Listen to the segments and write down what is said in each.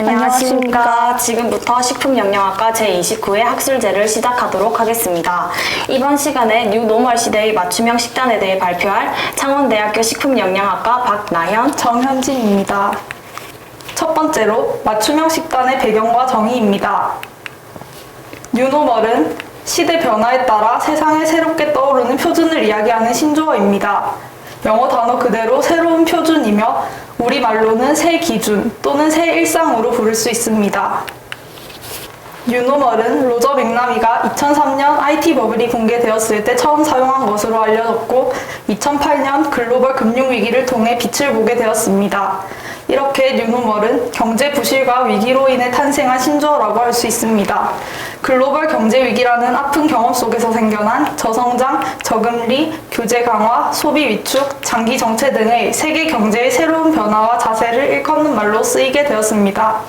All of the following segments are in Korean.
안녕하십니까. 지금부터 식품영양학과 제29회 학술제를 시작하도록 하겠습니다. 이번 시간에 뉴노멀 시대의 맞춤형 식단에 대해 발표할 창원대학교 식품영양학과 박나현, 정현진입니다. 첫 번째로 맞춤형 식단의 배경과 정의입니다. 뉴노멀은 시대 변화에 따라 세상에 새롭게 떠오르는 표준을 이야기하는 신조어입니다. 영어 단어 그대로 새로운 표준이며 우리말로는 새 기준 또는 새 일상으로 부를 수 있습니다. 뉴노멀은 로저 맥나미가 2003년 IT 버블이 공개되었을 때 처음 사용한 것으로 알려졌고 2008년 글로벌 금융위기를 통해 빛을 보게 되었습니다. 이렇게 뉴노멀은 경제 부실과 위기로 인해 탄생한 신조어라고 할 수 있습니다. 글로벌 경제 위기라는 아픈 경험 속에서 생겨난 저성장, 저금리, 규제 강화, 소비 위축, 장기 정체 등의 세계 경제의 새로운 변화와 자세를 일컫는 말로 쓰이게 되었습니다.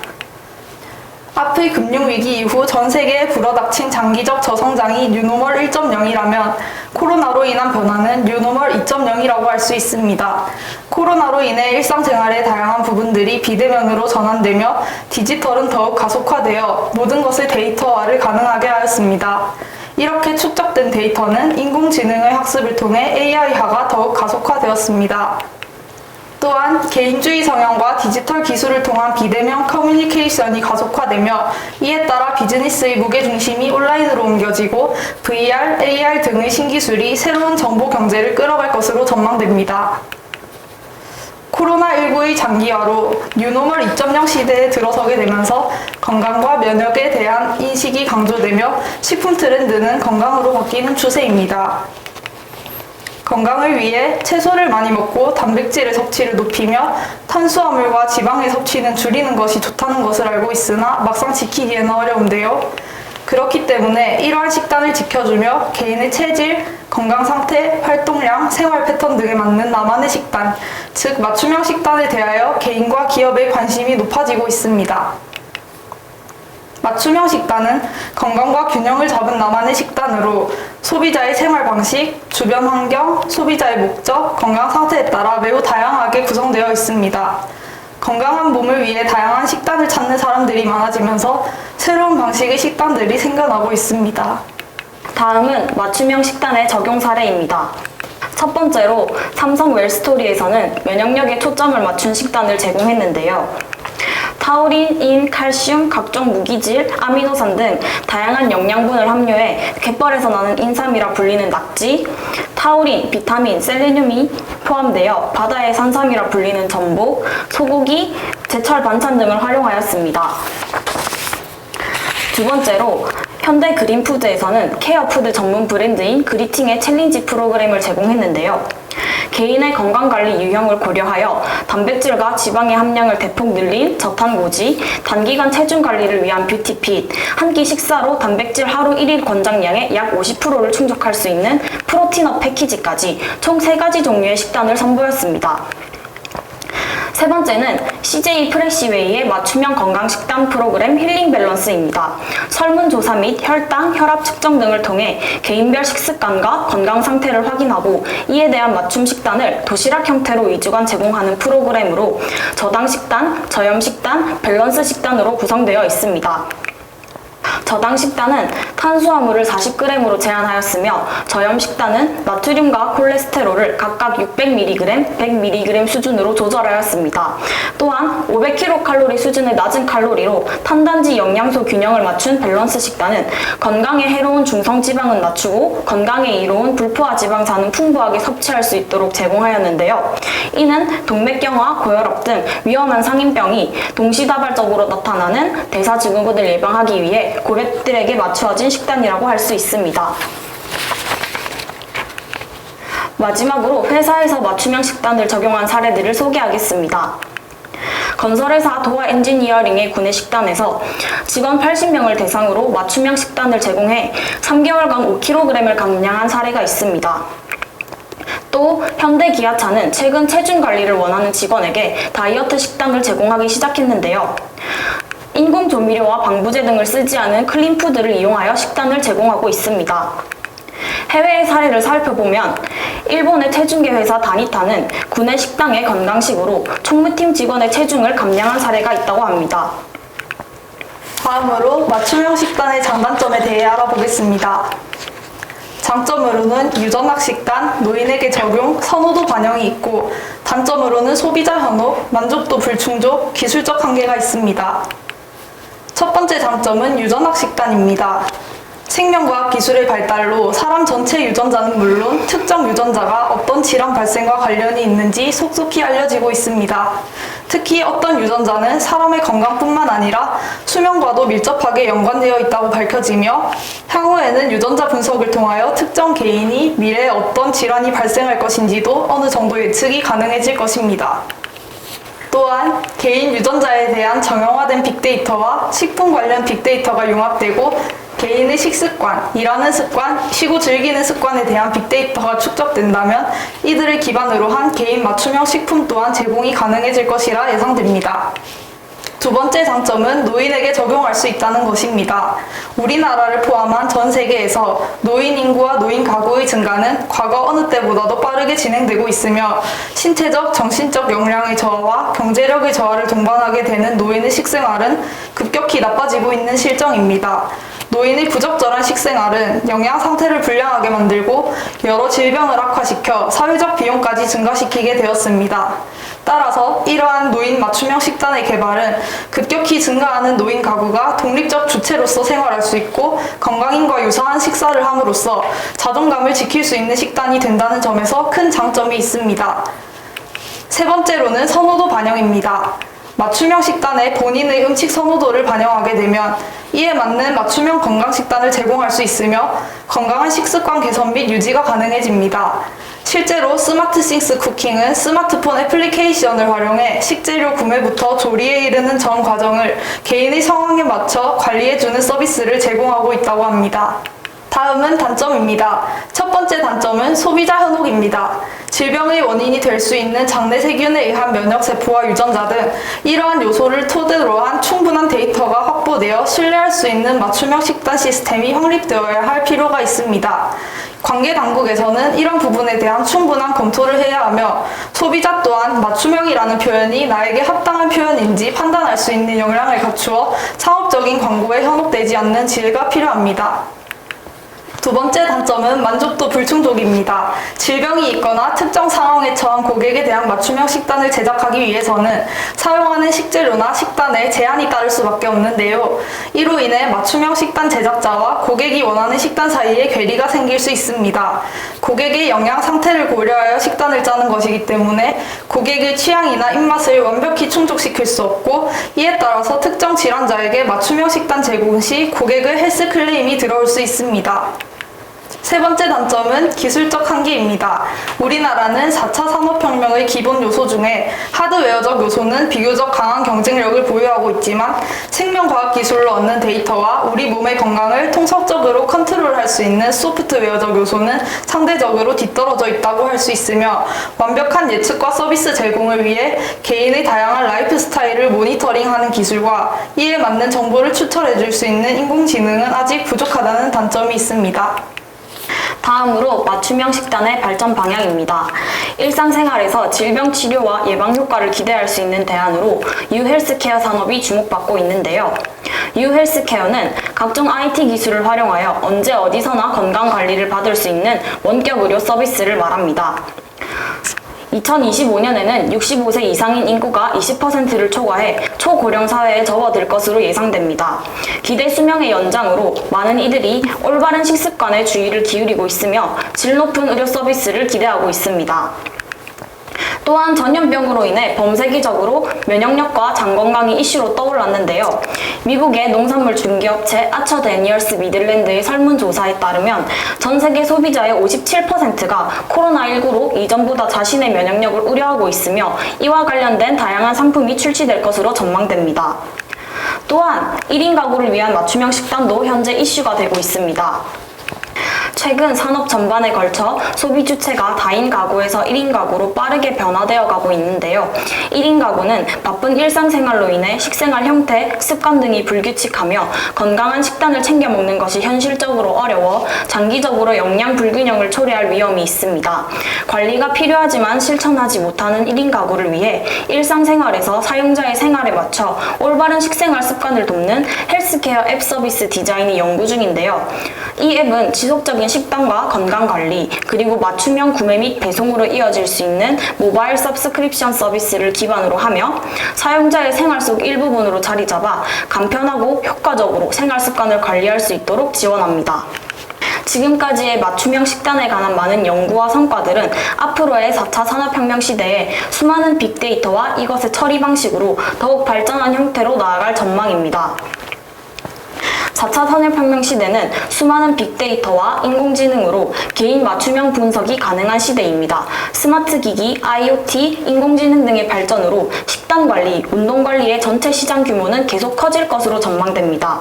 앞의 금융위기 이후 전 세계에 불어닥친 장기적 저성장이 뉴노멀 1.0이라면 코로나로 인한 변화는 뉴노멀 2.0이라고 할 수 있습니다. 코로나로 인해 일상생활의 다양한 부분들이 비대면으로 전환되며 디지털은 더욱 가속화되어 모든 것을 데이터화를 가능하게 하였습니다. 이렇게 축적된 데이터는 인공지능의 학습을 통해 AI화가 더욱 가속화되었습니다. 또한 개인주의 성향과 디지털 기술을 통한 비대면 커뮤니케이션이 가속화되며 이에 따라 비즈니스의 무게중심이 온라인으로 옮겨지고 VR, AR 등의 신기술이 새로운 정보 경제를 끌어갈 것으로 전망됩니다. 코로나19의 장기화로 뉴노멀 2.0 시대에 들어서게 되면서 건강과 면역에 대한 인식이 강조되며 식품 트렌드는 건강으로 바뀌는 추세입니다. 건강을 위해 채소를 많이 먹고 단백질의 섭취를 높이며 탄수화물과 지방의 섭취는 줄이는 것이 좋다는 것을 알고 있으나 막상 지키기에는 어려운데요. 그렇기 때문에 이러한 식단을 지켜주며 개인의 체질, 건강 상태, 활동량, 생활 패턴 등에 맞는 나만의 식단, 즉 맞춤형 식단에 대하여 개인과 기업의 관심이 높아지고 있습니다. 맞춤형 식단은 건강과 균형을 잡은 나만의 식단으로 소비자의 생활 방식, 주변 환경, 소비자의 목적, 건강 상태에 따라 매우 다양하게 구성되어 있습니다. 건강한 몸을 위해 다양한 식단을 찾는 사람들이 많아지면서 새로운 방식의 식단들이 생겨나고 있습니다. 다음은 맞춤형 식단의 적용 사례입니다. 첫 번째로 삼성 웰스토리에서는 면역력에 초점을 맞춘 식단을 제공했는데요. 타우린, 인, 칼슘, 각종 무기질, 아미노산 등 다양한 영양분을 함유해 갯벌에서 나는 인삼이라 불리는 낙지, 타우린, 비타민, 셀레늄이 포함되어 바다의 산삼이라 불리는 전복, 소고기, 제철 반찬 등을 활용하였습니다. 두 번째로 현대 그린푸드에서는 케어푸드 전문 브랜드인 그리팅의 챌린지 프로그램을 제공했는데요. 개인의 건강관리 유형을 고려하여 단백질과 지방의 함량을 대폭 늘린 저탄고지, 단기간 체중 관리를 위한 뷰티핏, 한 끼 식사로 단백질 하루 1일 권장량의 약 50%를 충족할 수 있는 프로틴업 패키지까지 총 3가지 종류의 식단을 선보였습니다. 세 번째는 CJ 프레시웨이의 맞춤형 건강식단 프로그램 힐링 밸런스입니다. 설문조사 및 혈당, 혈압 측정 등을 통해 개인별 식습관과 건강 상태를 확인하고 이에 대한 맞춤 식단을 도시락 형태로 2주간 제공하는 프로그램으로 저당 식단, 저염 식단, 밸런스 식단으로 구성되어 있습니다. 저당 식단은 탄수화물을 40g으로 제한하였으며 저염 식단은 나트륨과 콜레스테롤을 각각 600mg, 100mg 수준으로 조절하였습니다. 또한 500kcal 수준의 낮은 칼로리로 탄단지 영양소 균형을 맞춘 밸런스 식단은 건강에 해로운 중성지방은 낮추고 건강에 이로운 불포화 지방산은 풍부하게 섭취할 수 있도록 제공하였는데요. 이는 동맥경화, 고혈압 등 위험한 상인병이 동시다발적으로 나타나는 대사증후군을 예방하기 위해 고객들에게 맞추어진 식단이라고 할 수 있습니다. 마지막으로 회사에서 맞춤형 식단을 적용한 사례들을 소개하겠습니다. 건설회사 도화 엔지니어링의 구내 식단에서 직원 80명을 대상으로 맞춤형 식단을 제공해 3개월간 5kg을 감량한 사례가 있습니다. 또 현대기아차는 최근 체중 관리를 원하는 직원에게 다이어트 식단을 제공하기 시작했는데요. 인공 조미료와 방부제 등을 쓰지 않은 클린푸드를 이용하여 식단을 제공하고 있습니다. 해외의 사례를 살펴보면 일본의 체중계 회사 다니타는 구내 식당의 건강식으로 총무팀 직원의 체중을 감량한 사례가 있다고 합니다. 다음으로 맞춤형 식단의 장단점에 대해 알아보겠습니다. 장점으로는 유전학 식단, 노인에게 적용, 선호도 반영이 있고, 단점으로는 소비자 현혹, 만족도 불충족, 기술적 한계가 있습니다. 첫 번째 장점은 유전학 식단입니다. 생명과학 기술의 발달로 사람 전체 유전자는 물론 특정 유전자가 어떤 질환 발생과 관련이 있는지 속속히 알려지고 있습니다. 특히 어떤 유전자는 사람의 건강뿐만 아니라 수명과도 밀접하게 연관되어 있다고 밝혀지며 향후에는 유전자 분석을 통하여 특정 개인이 미래에 어떤 질환이 발생할 것인지도 어느 정도 예측이 가능해질 것입니다. 또한 개인 유전자에 대한 정형화된 빅데이터와 식품 관련 빅데이터가 융합되고 개인의 식습관, 일하는 습관, 쉬고 즐기는 습관에 대한 빅데이터가 축적된다면 이들을 기반으로 한 개인 맞춤형 식품 또한 제공이 가능해질 것이라 예상됩니다. 두 번째 장점은 노인에게 적용할 수 있다는 것입니다. 우리나라를 포함한 전 세계에서 노인 인구와 노인 가구의 증가는 과거 어느 때보다도 빠르게 진행되고 있으며 신체적, 정신적 역량의 저하와 경제력의 저하를 동반하게 되는 노인의 식생활은 급격히 나빠지고 있는 실정입니다. 노인의 부적절한 식생활은 영양 상태를 불량하게 만들고 여러 질병을 악화시켜 사회적 비용까지 증가시키게 되었습니다. 따라서 이러한 노인 맞춤형 식단의 개발은 급격히 증가하는 노인 가구가 독립적 주체로서 생활할 수 있고 건강인과 유사한 식사를 함으로써 자존감을 지킬 수 있는 식단이 된다는 점에서 큰 장점이 있습니다. 세 번째로는 선호도 반영입니다. 맞춤형 식단에 본인의 음식 선호도를 반영하게 되면 이에 맞는 맞춤형 건강 식단을 제공할 수 있으며 건강한 식습관 개선 및 유지가 가능해집니다. 실제로 스마트싱스 쿠킹은 스마트폰 애플리케이션을 활용해 식재료 구매부터 조리에 이르는 전 과정을 개인의 상황에 맞춰 관리해주는 서비스를 제공하고 있다고 합니다. 다음은 단점입니다. 첫 번째 단점은 소비자 현혹입니다. 질병의 원인이 될 수 있는 장내 세균에 의한 면역세포와 유전자 등 이러한 요소를 토대로 한 충분한 데이터가 확보되어 신뢰할 수 있는 맞춤형 식단 시스템이 확립되어야 할 필요가 있습니다. 관계 당국에서는 이런 부분에 대한 충분한 검토를 해야 하며 소비자 또한 맞춤형이라는 표현이 나에게 합당한 표현인지 판단할 수 있는 역량을 갖추어 상업적인 광고에 현혹되지 않는 지혜가 필요합니다. 두 번째 단점은 만족도 불충족입니다. 질병이 있거나 특정 상황에 처한 고객에 대한 맞춤형 식단을 제작하기 위해서는 사용하는 식재료나 식단에 제한이 따를 수밖에 없는데요. 이로 인해 맞춤형 식단 제작자와 고객이 원하는 식단 사이에 괴리가 생길 수 있습니다. 고객의 영양 상태를 고려하여 식단을 짜는 것이기 때문에 고객의 취향이나 입맛을 완벽히 충족시킬 수 없고 이에 따라서 특정 질환자에게 맞춤형 식단 제공 시 고객의 헬스 클레임이 들어올 수 있습니다. 세 번째 단점은 기술적 한계입니다. 우리나라는 4차 산업혁명의 기본 요소 중에 하드웨어적 요소는 비교적 강한 경쟁력을 보유하고 있지만 생명과학 기술로 얻는 데이터와 우리 몸의 건강을 통속적으로 컨트롤할 수 있는 소프트웨어적 요소는 상대적으로 뒤떨어져 있다고 할 수 있으며 완벽한 예측과 서비스 제공을 위해 개인의 다양한 라이프 스타일을 모니터링하는 기술과 이에 맞는 정보를 추천해 줄 수 있는 인공지능은 아직 부족하다는 단점이 있습니다. 다음으로 맞춤형 식단의 발전 방향입니다. 일상생활에서 질병 치료와 예방 효과를 기대할 수 있는 대안으로 유헬스케어 산업이 주목받고 있는데요. 유헬스케어는 각종 IT 기술을 활용하여 언제 어디서나 건강 관리를 받을 수 있는 원격 의료 서비스를 말합니다. 2025년에는 65세 이상인 인구가 20%를 초과해 초고령 사회에 접어들 것으로 예상됩니다. 기대 수명의 연장으로 많은 이들이 올바른 식습관에 주의를 기울이고 있으며 질 높은 의료 서비스를 기대하고 있습니다. 또한 전염병으로 인해 범세계적으로 면역력과 장 건강이 이슈로 떠올랐는데요. 미국의 농산물 중개업체 아처 데니얼스 미들랜드의 설문조사에 따르면 전 세계 소비자의 57%가 코로나19로 이전보다 자신의 면역력을 우려하고 있으며 이와 관련된 다양한 상품이 출시될 것으로 전망됩니다. 또한 1인 가구를 위한 맞춤형 식단도 현재 이슈가 되고 있습니다. 최근 산업 전반에 걸쳐 소비 주체가 다인 가구에서 1인 가구로 빠르게 변화되어 가고 있는데요. 1인 가구는 바쁜 일상생활로 인해 식생활 형태, 습관 등이 불규칙하며 건강한 식단을 챙겨 먹는 것이 현실적으로 어려워 장기적으로 영양 불균형을 초래할 위험이 있습니다. 관리가 필요하지만 실천하지 못하는 1인 가구를 위해 일상생활에서 사용자의 생활에 맞춰 올바른 식생활 습관을 돕는 헬스케어 앱 서비스 디자인이 연구 중인데요. 이 앱은 지속적인 식단과 건강관리, 그리고 맞춤형 구매 및 배송으로 이어질 수 있는 모바일 서브스크립션 서비스를 기반으로 하며 사용자의 생활 속 일부분으로 자리 잡아 간편하고 효과적으로 생활 습관을 관리할 수 있도록 지원합니다. 지금까지의 맞춤형 식단에 관한 많은 연구와 성과들은 앞으로의 4차 산업혁명 시대에 수많은 빅데이터와 이것의 처리 방식으로 더욱 발전한 형태로 나아갈 전망입니다. 4차 산업혁명 시대는 수많은 빅데이터와 인공지능으로 개인 맞춤형 분석이 가능한 시대입니다. 스마트 기기, IoT, 인공지능 등의 발전으로 식단 관리, 운동 관리의 전체 시장 규모는 계속 커질 것으로 전망됩니다.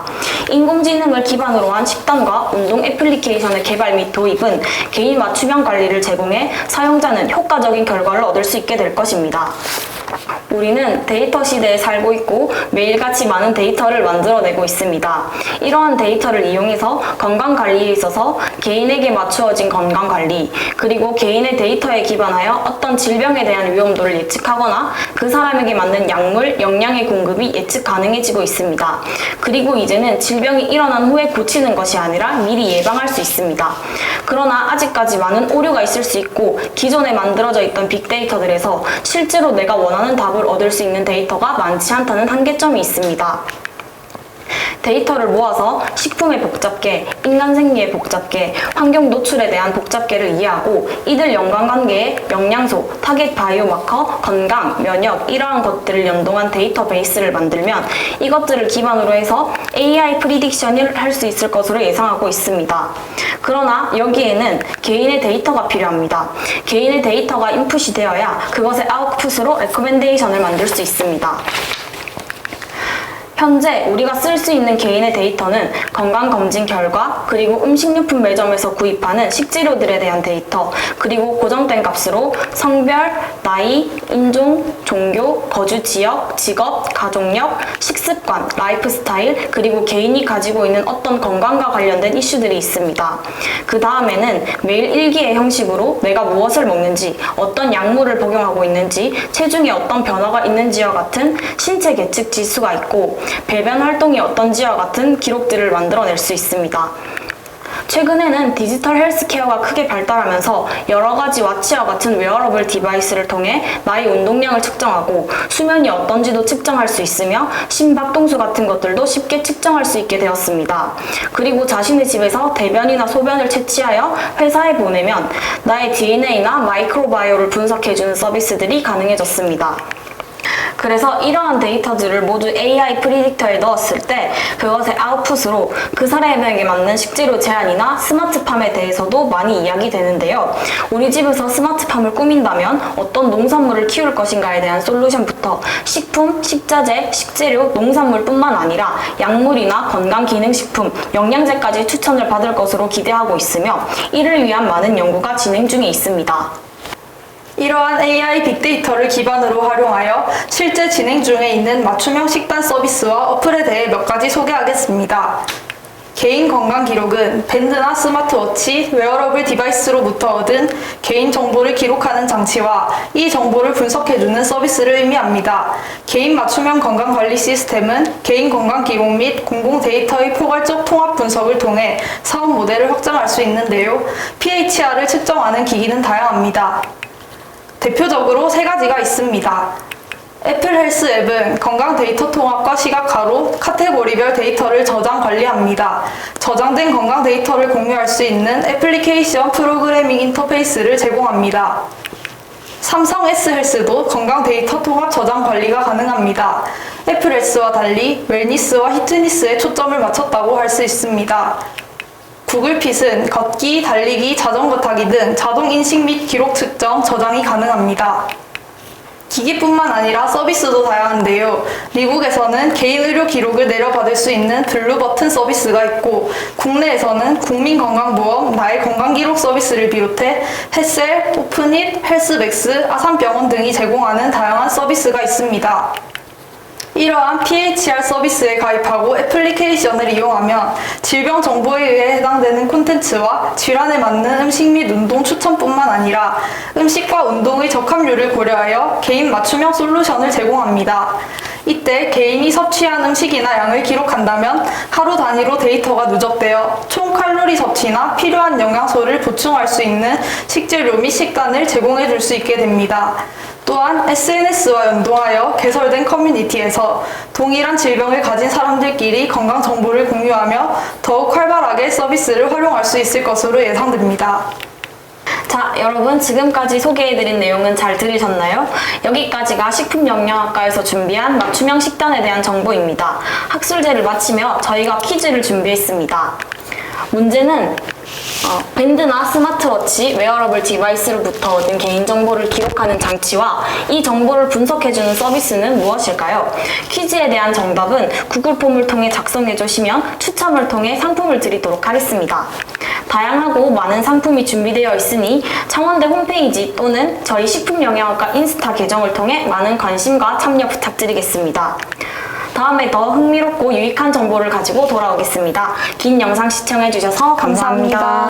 인공지능을 기반으로 한 식단과 운동 애플리케이션의 개발 및 도입은 개인 맞춤형 관리를 제공해 사용자는 효과적인 결과를 얻을 수 있게 될 것입니다. 우리는 데이터 시대에 살고 있고 매일같이 많은 데이터를 만들어내고 있습니다. 이러한 데이터를 이용해서 건강관리에 있어서 개인에게 맞추어진 건강관리, 그리고 개인의 데이터에 기반하여 어떤 질병에 대한 위험도를 예측하거나 그 사람에게 맞는 약물, 영양의 공급이 예측 가능해지고 있습니다. 그리고 이제는 질병이 일어난 후에 고치는 것이 아니라 미리 예방할 수 있습니다. 그러나 아직까지 많은 오류가 있을 수 있고 기존에 만들어져 있던 빅데이터들에서 실제로 내가 원하는 답을 얻을 수 있는 데이터가 많지 않다는 한계점이 있습니다. 데이터를 모아서 식품의 복잡계, 인간 생리의 복잡계, 환경 노출에 대한 복잡계를 이해하고 이들 연관관계에 영양소, 타겟 바이오마커, 건강, 면역 이러한 것들을 연동한 데이터베이스를 만들면 이것들을 기반으로 해서 AI 프리딕션을 할 수 있을 것으로 예상하고 있습니다. 그러나 여기에는 개인의 데이터가 필요합니다. 개인의 데이터가 인풋이 되어야 그것의 아웃풋으로 레코멘데이션을 만들 수 있습니다. 현재 우리가 쓸 수 있는 개인의 데이터는 건강검진 결과, 그리고 음식료품 매점에서 구입하는 식재료들에 대한 데이터, 그리고 고정된 값으로 성별, 나이, 인종, 종교, 거주 지역, 직업, 가족력, 식습관, 라이프 스타일, 그리고 개인이 가지고 있는 어떤 건강과 관련된 이슈들이 있습니다. 그 다음에는 매일 일기의 형식으로 내가 무엇을 먹는지, 어떤 약물을 복용하고 있는지, 체중에 어떤 변화가 있는지와 같은 신체 계측 지수가 있고 배변 활동이 어떤지와 같은 기록들을 만들어낼 수 있습니다. 최근에는 디지털 헬스케어가 크게 발달하면서 여러 가지 와치와 같은 웨어러블 디바이스를 통해 나의 운동량을 측정하고 수면이 어떤지도 측정할 수 있으며 심박동수 같은 것들도 쉽게 측정할 수 있게 되었습니다. 그리고 자신의 집에서 대변이나 소변을 채취하여 회사에 보내면 나의 DNA나 마이크로바이오를 분석해주는 서비스들이 가능해졌습니다. 그래서 이러한 데이터들을 모두 AI 프리딕터에 넣었을 때 그것의 아웃풋으로 그 사람에게 맞는 식재료 제한이나 스마트팜에 대해서도 많이 이야기되는데요. 우리 집에서 스마트팜을 꾸민다면 어떤 농산물을 키울 것인가에 대한 솔루션부터 식품, 식자재, 식재료, 농산물뿐만 아니라 약물이나 건강기능식품, 영양제까지 추천을 받을 것으로 기대하고 있으며 이를 위한 많은 연구가 진행 중에 있습니다. 이러한 AI 빅데이터를 기반으로 활용하여 실제 진행 중에 있는 맞춤형 식단 서비스와 어플에 대해 몇 가지 소개하겠습니다. 개인 건강 기록은 밴드나 스마트워치, 웨어러블 디바이스로부터 얻은 개인 정보를 기록하는 장치와 이 정보를 분석해주는 서비스를 의미합니다. 개인 맞춤형 건강관리 시스템은 개인 건강 기록 및 공공 데이터의 포괄적 통합 분석을 통해 사업 모델을 확장할 수 있는데요. PHR을 측정하는 기기는 다양합니다. 대표적으로 세 가지가 있습니다. 애플 헬스 앱은 건강 데이터 통합과 시각화로 카테고리별 데이터를 저장 관리합니다. 저장된 건강 데이터를 공유할 수 있는 애플리케이션 프로그래밍 인터페이스를 제공합니다. 삼성 S 헬스도 건강 데이터 통합 저장 관리가 가능합니다. 애플 헬스와 달리 웰니스와 히트니스에 초점을 맞췄다고 할 수 있습니다. 구글핏은 걷기, 달리기, 자전거 타기 등 자동 인식 및 기록 측정, 저장이 가능합니다. 기기뿐만 아니라 서비스도 다양한데요. 미국에서는 개인 의료 기록을 내려받을 수 있는 블루 버튼 서비스가 있고, 국내에서는 국민건강보험 나의 건강기록 서비스를 비롯해 헬셀, 오픈잇, 헬스맥스, 아산병원 등이 제공하는 다양한 서비스가 있습니다. 이러한 PHR 서비스에 가입하고 애플리케이션을 이용하면 질병정보의회에 해당되는 콘텐츠와 질환에 맞는 음식 및 운동 추천뿐만 아니라 음식과 운동의 적합률을 고려하여 개인 맞춤형 솔루션을 제공합니다. 이때 개인이 섭취한 음식이나 양을 기록한다면 하루 단위로 데이터가 누적되어 총 칼로리 섭취나 필요한 영양소를 보충할 수 있는 식재료 및 식단을 제공해 줄 수 있게 됩니다. 또한 SNS와 연동하여 개설된 커뮤니티에서 동일한 질병을 가진 사람들끼리 건강 정보를 공유하며 더욱 활발하게 서비스를 활용할 수 있을 것으로 예상됩니다. 자, 여러분 지금까지 소개해드린 내용은 잘 들으셨나요? 여기까지가 식품영양학과에서 준비한 맞춤형 식단에 대한 정보입니다. 학술제를 마치며 저희가 퀴즈를 준비했습니다. 문제는 밴드나 스마트워치, 웨어러블 디바이스로부터 얻은 개인정보를 기록하는 장치와 이 정보를 분석해주는 서비스는 무엇일까요? 퀴즈에 대한 정답은 구글 폼을 통해 작성해주시면 추첨을 통해 상품을 드리도록 하겠습니다. 다양하고 많은 상품이 준비되어 있으니 창원대 홈페이지 또는 저희 식품영양학과 인스타 계정을 통해 많은 관심과 참여 부탁드리겠습니다. 다음에 더 흥미롭고 유익한 정보를 가지고 돌아오겠습니다. 긴 영상 시청해주셔서 감사합니다.